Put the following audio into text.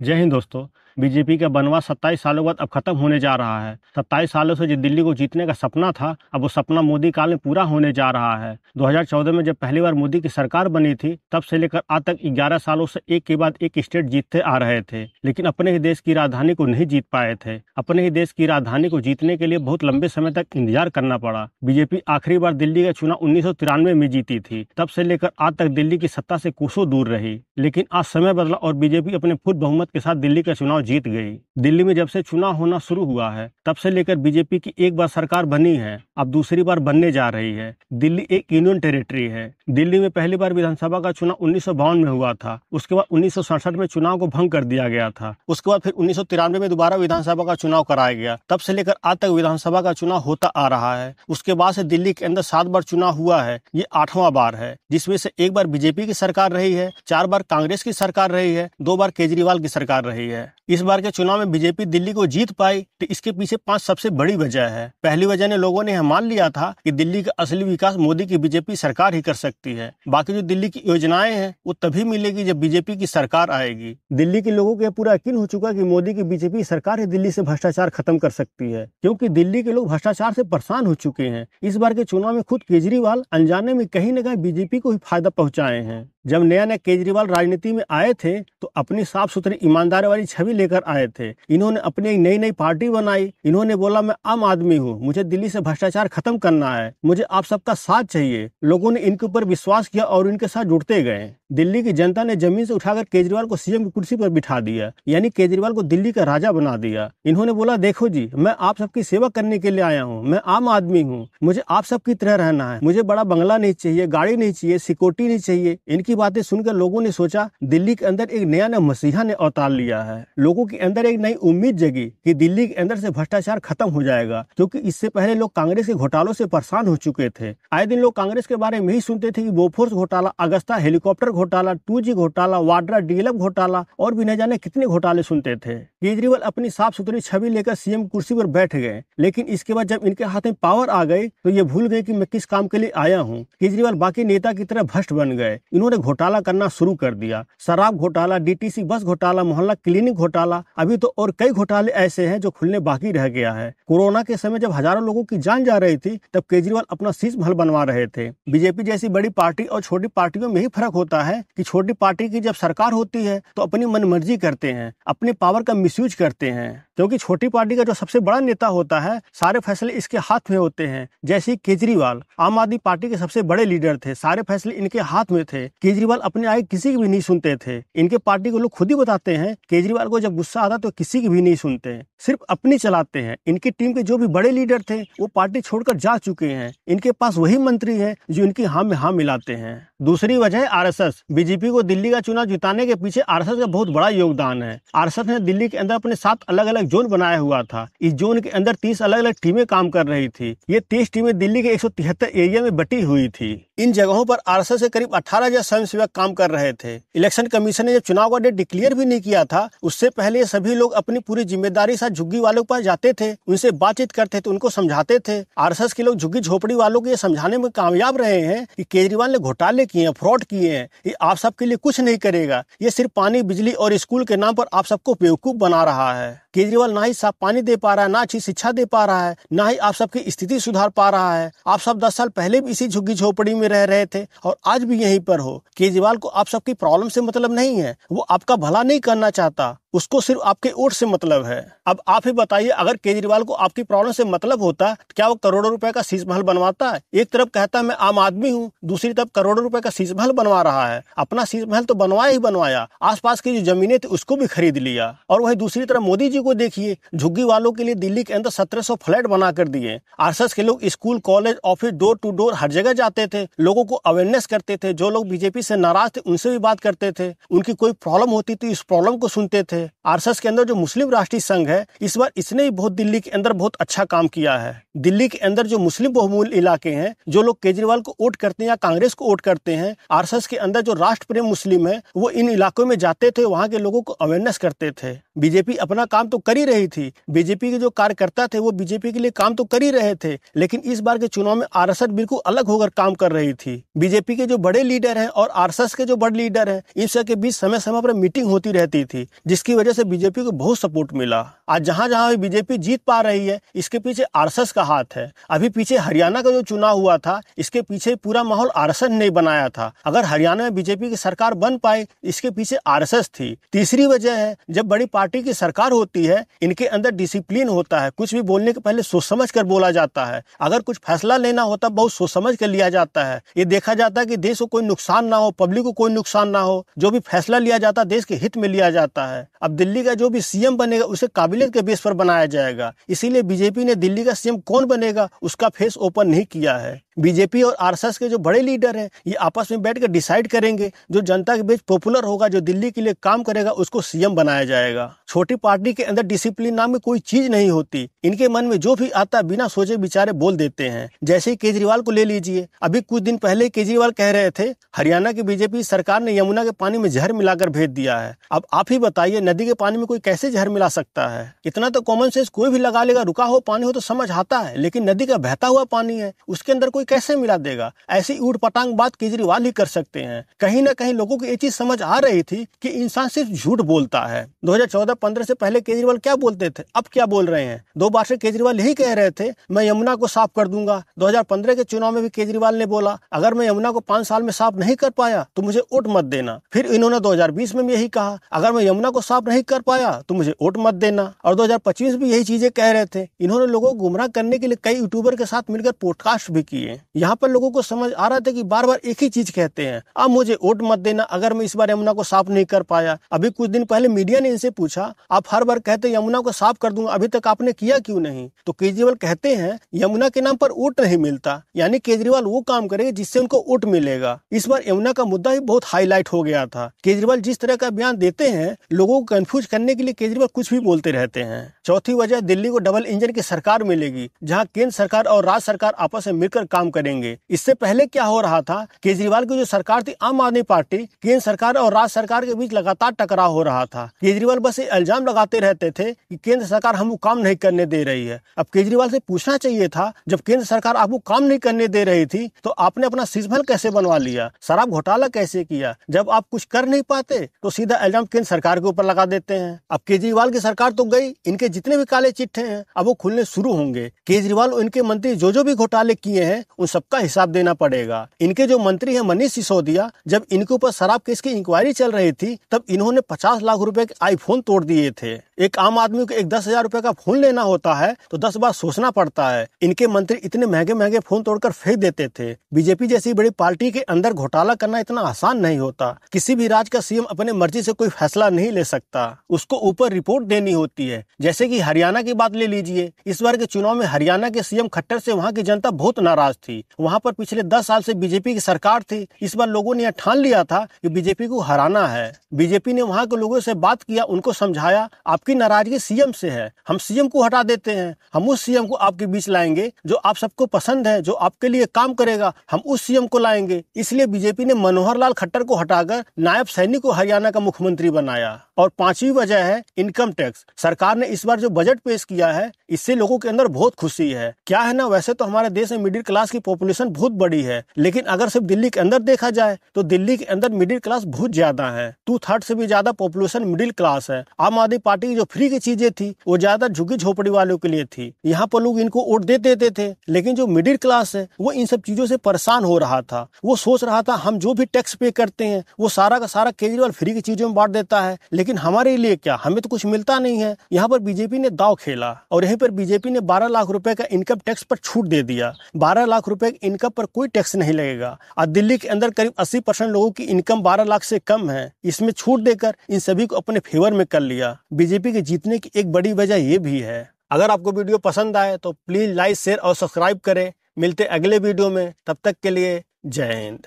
जय हिंद दोस्तों। बीजेपी का बनवास 27 सालों बाद अब खत्म होने जा रहा है। 27 सालों से जो दिल्ली को जीतने का सपना था, अब वो सपना मोदी काल में पूरा होने जा रहा है। 2014 में जब पहली बार मोदी की सरकार बनी थी, तब से लेकर आज तक 11 सालों से एक के बाद एक स्टेट जीतते आ रहे थे, लेकिन अपने ही देश की राजधानी को नहीं जीत पाए थे। अपने ही देश की राजधानी को जीतने के लिए बहुत लंबे समय तक इंतजार करना पड़ा। बीजेपी आखिरी बार दिल्ली का चुनाव 1993 में जीती थी। तब से लेकर आज तक दिल्ली की सत्ता से कोसों दूर रही, लेकिन आज समय बदला और बीजेपी अपने फुल बहुमत के साथ दिल्ली का चुनाव जीत गई। दिल्ली में जब से चुनाव होना शुरू हुआ है, तब से लेकर बीजेपी की एक बार सरकार बनी है, अब दूसरी बार बनने जा रही है। दिल्ली एक यूनियन टेरिटरी है। दिल्ली में पहली बार विधानसभा का चुनाव 1952 में हुआ था। उसके बाद 1967 में चुनाव को भंग कर दिया गया था। उसके बाद फिर 1993 में दोबारा विधानसभा का चुनाव कराया गया। तब से लेकर आज तक विधानसभा का चुनाव होता आ रहा है। उसके बाद से दिल्ली के अंदर 7 बार चुनाव हुआ है। ये 8वां बार है, जिसमें से एक बार बीजेपी की सरकार रही है, 4 बार कांग्रेस की सरकार रही है, 2 बार केजरीवाल की सरकार रही है। इस बार के चुनाव में बीजेपी दिल्ली को जीत पाई, तो इसके पीछे 5 सबसे बड़ी वजह है। पहली वजह ने लोगों ने मान लिया था कि दिल्ली का असली विकास मोदी की बीजेपी सरकार ही कर सकती है। बाकी जो दिल्ली की योजनाएं हैं वो तभी मिलेगी जब बीजेपी की सरकार आएगी। दिल्ली के लोगों को पूरा यकीन हो चुका कि मोदी की बीजेपी सरकार ही दिल्ली से भ्रष्टाचार खत्म कर सकती है, क्योंकि दिल्ली के लोग भ्रष्टाचार से परेशान हो चुके हैं। इस बार के चुनाव में खुद केजरीवाल अनजाने में कहीं न कहीं बीजेपी को ही फायदा पहुंचाए हैं। जब नया नया केजरीवाल राजनीति में आए थे, तो अपनी साफ सुथरी ईमानदारी वाली छवि लेकर आए थे। इन्होंने अपनी एक नई नई पार्टी बनाई। इन्होंने बोला, मैं आम आदमी हूँ, मुझे दिल्ली से भ्रष्टाचार खत्म करना है, मुझे आप सबका साथ चाहिए। लोगों ने इनके ऊपर विश्वास किया और इनके साथ जुड़ते गए। दिल्ली की जनता ने जमीन से उठाकर केजरीवाल को सीएम की कुर्सी पर बिठा दिया, यानी केजरीवाल को दिल्ली का राजा बना दिया। इन्होंने बोला, देखो जी, मैं आप सबकी सेवा करने के लिए आया हूँ, मैं आम आदमी हूँ, मुझे आप सबकी तरह रहना है, मुझे बड़ा बंगला नहीं चाहिए, गाड़ी नहीं चाहिए, सिक्योरिटी नहीं चाहिए। इनकी बातें सुनकर लोगों ने सोचा दिल्ली के अंदर एक नया नया मसीहा ने अवतार लिया है। लोगों के अंदर एक नई उम्मीद जगी कि दिल्ली के अंदर से भ्रष्टाचार खत्म हो जाएगा, क्योंकि इससे पहले लोग कांग्रेस के घोटालों से परेशान हो चुके थे। आए दिन लोग कांग्रेस के बारे में ही सुनते थे कि बोफोर्स घोटाला, अगस्ता हेलीकॉप्टर घोटाला, 2G घोटाला, वाड्रा डीएलएफ घोटाला और भी न जाने कितने घोटाले सुनते थे। केजरीवाल अपनी साफ सुथरी छवि लेकर सीएम कुर्सी पर बैठ गए, लेकिन इसके बाद जब इनके हाथ में पावर आ गई, तो ये भूल गए कि मैं किस काम के लिए आया हूँ। केजरीवाल बाकी नेता की तरह भ्रष्ट बन गए। इन्होंने घोटाला करना शुरू कर दिया। शराब घोटाला, डीटीसी बस घोटाला, मोहल्ला क्लिनिक घोटाला, अभी तो और कई घोटाले ऐसे हैं जो खुलने बाकी रह गया है। कोरोना के समय जब हजारों लोगों की जान जा रही थी, तब केजरीवाल अपना शीश महल बनवा रहे थे। बीजेपी जैसी बड़ी पार्टी और छोटी पार्टियों में ही फर्क होता है कि छोटी पार्टी की जब सरकार होती है तो अपनी मनमर्जी करते हैं, अपने पावर का मिसयूज करते हैं, क्योंकि छोटी पार्टी का जो सबसे बड़ा नेता होता है, सारे फैसले इसके हाथ में होते हैं। जैसे केजरीवाल आम आदमी पार्टी के सबसे बड़े लीडर थे, सारे फैसले इनके हाथ में थे। केजरीवाल अपने आगे किसी की भी नहीं सुनते थे। इनके पार्टी के लोग खुद ही बताते हैं, केजरीवाल को जब गुस्सा आता तो किसी की भी नहीं सुनते, सिर्फ अपनी चलाते हैं। इनकी टीम के जो भी बड़े लीडर थे वो पार्टी छोड़कर जा चुके हैं। इनके पास वही मंत्री हैं जो इनकी हाँ में हाँ मिलाते हैं। दूसरी वजह है आरएसएस। बीजेपी को दिल्ली का चुनाव जिताने के पीछे आरएसएस का बहुत बड़ा योगदान है। आरएसएस ने दिल्ली के अंदर अपने 7 अलग अलग जोन बनाया हुआ था। इस जोन के अंदर 30 अलग अलग टीमें काम कर रही थी। ये 30 टीमें दिल्ली के 173 एरिया में बटी हुई थी। इन जगहों पर आरएसएस के करीब 18,000 स्वयंसेवक काम कर रहे थे। इलेक्शन कमीशन ने जब चुनाव का डेट डिक्लेयर भी नहीं किया था, उससे पहले सभी लोग अपनी पूरी जिम्मेदारी साथ झुग्गी वालों के पास जाते थे, उनसे बातचीत करते थे, उनको समझाते थे। आरएसएस के लोग झुग्गी झोपड़ी वालों को ये समझाने में कामयाब रहे हैं कि केजरीवाल ने घोटाले किए हैं, फ्रॉड किए हैं, ये आप सबके लिए कुछ नहीं करेगा, ये सिर्फ पानी, बिजली और स्कूल के नाम पर आप सबको बेवकूफ बना रहा है। केजरीवाल ना ही साफ पानी दे पा रहा है, ना अच्छी शिक्षा दे पा रहा है, ना ही आप सबकी स्थिति सुधार पा रहा है। आप सब 10 साल पहले भी इसी झुग्गी झोपड़ी में रह रहे थे और आज भी यहीं पर हो। केजरीवाल को आप सबकी प्रॉब्लम से मतलब नहीं है, वो आपका भला नहीं करना चाहता, उसको सिर्फ आपके वोट से मतलब है। अब आप ही बताइए, अगर केजरीवाल को आपकी प्रॉब्लम से मतलब होता तो क्या वो करोड़ों रुपए का शीश महल बनवाता है? एक तरफ कहता है मैं आम आदमी हूँ, दूसरी तरफ करोड़ों रुपए का शीश महल बनवा रहा है। अपना शीश महल तो बनवाया ही बनवाया, आसपास की जो जमीनें थी उसको भी खरीद लिया। और वही दूसरी तरफ मोदी जी को देखिए, झुग्गी वालों के लिए दिल्ली के अंदर 1700 फ्लैट बना कर दिए। आरएसएस के लोग school, college, office, door to door हर जगह जाते थे, लोगों को अवेयरनेस करते थे। जो लोग बीजेपी से नाराज थे उनसे भी बात करते थे, उनकी कोई प्रॉब्लम होती थी इस प्रॉब्लम को सुनते थे। आरएसएस के अंदर जो मुस्लिम राष्ट्रीय संघ है, इस बार इसने भी बहुत दिल्ली के अंदर बहुत अच्छा काम किया है। दिल्ली के अंदर जो मुस्लिम बहुमूल्य इलाके हैं, जो लोग केजरीवाल को वोट करते हैं या कांग्रेस को वोट करते हैं, आरएसएस के अंदर जो राष्ट्र प्रेम मुस्लिम है वो इन इलाकों में जाते थे, वहां के लोगों को अवेयरनेस करते थे। बीजेपी अपना काम तो कर ही रही थी, बीजेपी के जो कार्यकर्ता थे वो बीजेपी के लिए काम तो कर ही रहे थे, लेकिन इस बार के चुनाव में आरएसएस बिल्कुल अलग होकर काम कर रही थी। बीजेपी के जो बड़े लीडर हैं और आरएसएस के जो बड़े लीडर हैं, इन सबके बीच समय समय पर मीटिंग होती रहती थी, जिसकी वजह से बीजेपी को बहुत सपोर्ट मिला। आज जहां जहां बीजेपी जीत पा रही है, इसके पीछे आरएसएस का हाथ है। अभी पीछे हरियाणा का जो चुनाव हुआ था, इसके पीछे पूरा माहौल आरएसएस ने बनाया था। अगर हरियाणा में बीजेपी की सरकार बन पाए, इसके पीछे आरएसएस थी। तीसरी वजह है, जब बड़ी पार्टी की सरकार होती है, इनके अंदर डिसिप्लिन होता है। कुछ भी बोलने के पहले सोच समझ कर बोला जाता है। अगर कुछ फैसला लेना होता, बहुत सोच समझ कर लिया जाता है। ये देखा जाता है कि देश को कोई नुकसान ना हो, पब्लिक को कोई नुकसान ना हो। जो भी फैसला लिया जाता है, देश के हित में लिया जाता है। अब दिल्ली का जो भी सीएम बनेगा, उसे काबिलियत के बेस पर बनाया जाएगा। इसीलिए बीजेपी ने दिल्ली का सीएम कौन बनेगा, उसका फेस ओपन नहीं किया है। बीजेपी और आरएसएस के जो बड़े लीडर हैं, ये आपस में बैठकर डिसाइड करेंगे, जो जनता के बीच पॉपुलर होगा, जो दिल्ली के लिए काम करेगा, उसको सीएम बनाया जाएगा। छोटी पार्टी के अंदर डिसिप्लिन नाम की कोई चीज नहीं होती। इनके मन में जो भी आता बिना सोचे विचारे बोल देते हैं। जैसे ही केजरीवाल को ले लीजिए, अभी कुछ दिन पहले केजरीवाल कह रहे थे हरियाणा की बीजेपी सरकार ने यमुना के पानी में जहर मिलाकर भेज दिया है। अब आप ही बताइए, नदी के पानी में कोई कैसे जहर मिला सकता है? इतना तो कॉमन सेंस कोई भी लगा लेगा। रुका हो पानी हो तो समझ आता है, लेकिन नदी का बहता हुआ पानी है, उसके अंदर कोई कैसे मिला देगा? ऐसी ऊट पटांग बात केजरीवाल ही कर सकते हैं। कहीं ना कहीं लोगों को ये चीज समझ आ रही थी कि इंसान सिर्फ झूठ बोलता है। 2014-15 से पहले केजरीवाल क्या बोलते थे, अब क्या बोल रहे हैं? 2 बार से केजरीवाल यही कह रहे थे, मैं यमुना को साफ कर दूंगा। 2015 के चुनाव में भी केजरीवाल ने बोला, अगर मैं यमुना को 5 साल में साफ नहीं कर पाया तो मुझे वोट मत देना। फिर इन्होंने 2020 में भी यही कहा, अगर मैं यमुना को साफ नहीं कर पाया तो मुझे वोट मत देना। और 2025 में भी यही चीजें कह रहे थे। इन्होंने लोगों को गुमराह करने के लिए कई यूट्यूबर के साथ मिलकर पॉडकास्ट भी किए। यहाँ पर लोगों को समझ आ रहा था कि बार बार एक ही चीज कहते हैं, अब मुझे वोट मत देना अगर मैं इस बार यमुना को साफ नहीं कर पाया। अभी कुछ दिन पहले मीडिया ने इनसे पूछा, आप हर बार कहते यमुना को साफ कर दूंगा, अभी तक आपने किया क्यों नहीं? तो केजरीवाल कहते हैं यमुना के नाम पर वोट नहीं मिलता, यानी केजरीवाल वो काम करेंगे जिससे उनको वोट मिलेगा। इस बार यमुना का मुद्दा ही बहुत हाईलाइट हो गया था। केजरीवाल जिस तरह का बयान देते हैं, लोगों को कंफ्यूज करने के लिए केजरीवाल कुछ भी बोलते रहते हैं। चौथी वजह, दिल्ली को डबल इंजन की सरकार मिलेगी, जहां केंद्र सरकार और राज्य सरकार आपस में मिलकर काम करेंगे। इससे पहले क्या हो रहा था, केजरीवाल की जो सरकार थी आम आदमी पार्टी, केंद्र सरकार और राज्य सरकार के बीच लगातार टकराव हो रहा था। केजरीवाल बस इल्जाम लगाते रहते थे कि केंद्र सरकार हमको काम नहीं करने दे रही है। अब केजरीवाल से पूछना चाहिए था, जब केंद्र सरकार आपको काम नहीं करने दे रही थी तो आपने अपना शीशमहल कैसे बनवा लिया, शराब घोटाला कैसे किया? जब आप कुछ कर नहीं पाते तो सीधा इल्जाम केंद्र सरकार के ऊपर लगा देते हैं। अब केजरीवाल की सरकार तो गई, इनके जितने भी काले चिट्ठे हैं अब वो खुलने शुरू होंगे। केजरीवाल और इनके मंत्री जो भी घोटाले किए हैं, उन सबका हिसाब देना पड़ेगा। इनके जो मंत्री हैं मनीष सिसोदिया, जब इनके ऊपर शराब केस की इंक्वायरी चल रही थी, तब इन्होंने 50 लाख रुपए के आईफोन तोड़ दिए थे। एक आम आदमी को एक 10,000 रुपए का फोन लेना होता है तो 10 बार सोचना पड़ता है। इनके मंत्री इतने महंगे महंगे फोन तोड़कर फेंक देते थे। बीजेपी जैसी बड़ी पार्टी के अंदर घोटाला करना इतना आसान नहीं होता। किसी भी राज्य का सीएम अपने मर्जी से कोई फैसला नहीं ले सकता, उसको ऊपर रिपोर्ट देनी होती है। जैसे कि हरियाणा की बात ले लीजिए, इस बार के चुनाव में हरियाणा के सीएम खट्टर से वहाँ की जनता बहुत नाराज थी। वहाँ पर पिछले 10 साल से बीजेपी की सरकार थी। इस बार लोगों ने ठान लिया था कि बीजेपी को हराना है। बीजेपी ने वहाँ के लोगों से बात किया, उनको समझाया, आपकी नाराजगी सीएम से है, हम सीएम को हटा देते हैं, हम उस सीएम को आपके बीच लाएंगे जो आप सबको पसंद है, जो आपके लिए काम करेगा, हम उस सीएम को लाएंगे। इसलिए बीजेपी ने मनोहर लाल खट्टर को हटाकर नायब सैनी को हरियाणा का मुख्यमंत्री बनाया। और 5वीं वजह है इनकम टैक्स। सरकार ने इस बार जो बजट पेश किया है, इससे लोगों के अंदर बहुत खुशी है। क्या है ना, वैसे तो हमारे देश में मिडिल क्लास की पॉपुलेशन बहुत बड़ी है, लेकिन अगर सिर्फ दिल्ली के अंदर देखा जाए तो दिल्ली के अंदर मिडिल क्लास बहुत ज्यादा है। 2/3 से भी ज्यादा पॉपुलेशन मिडिल क्लास है। आम आदमी पार्टी की जो फ्री की चीजें थी वो ज्यादा झुग्गी झोपड़ी वालों के लिए थी। यहाँ पर लोग इनको वोट दे देते थे, लेकिन जो मिडिल क्लास है वो इन सब चीजों से परेशान हो रहा था। वो सोच रहा था हम जो भी टैक्स पे करते हैं वो सारा का सारा केजरीवाल फ्री की चीजों में बांट देता है, लेकिन हमारे लिए क्या, हमें तो कुछ मिलता नहीं है। यहाँ पर बीजेपी ने दांव खेला और यहीं पर बीजेपी ने 12 लाख रुपए का इनकम टैक्स पर छूट दे दिया। 12 लाख रुपए की इनकम पर कोई टैक्स नहीं लगेगा। और दिल्ली के अंदर करीब 80% लोगों की इनकम 12 लाख से कम है। इसमें छूट देकर इन सभी को अपने फेवर में कर लिया। बीजेपी के जीतने की एक बड़ी वजह ये भी है। अगर आपको वीडियो पसंद आए तो प्लीज लाइक, शेयर और सब्सक्राइब करें। मिलते अगले वीडियो में, तब तक के लिए जय हिंद।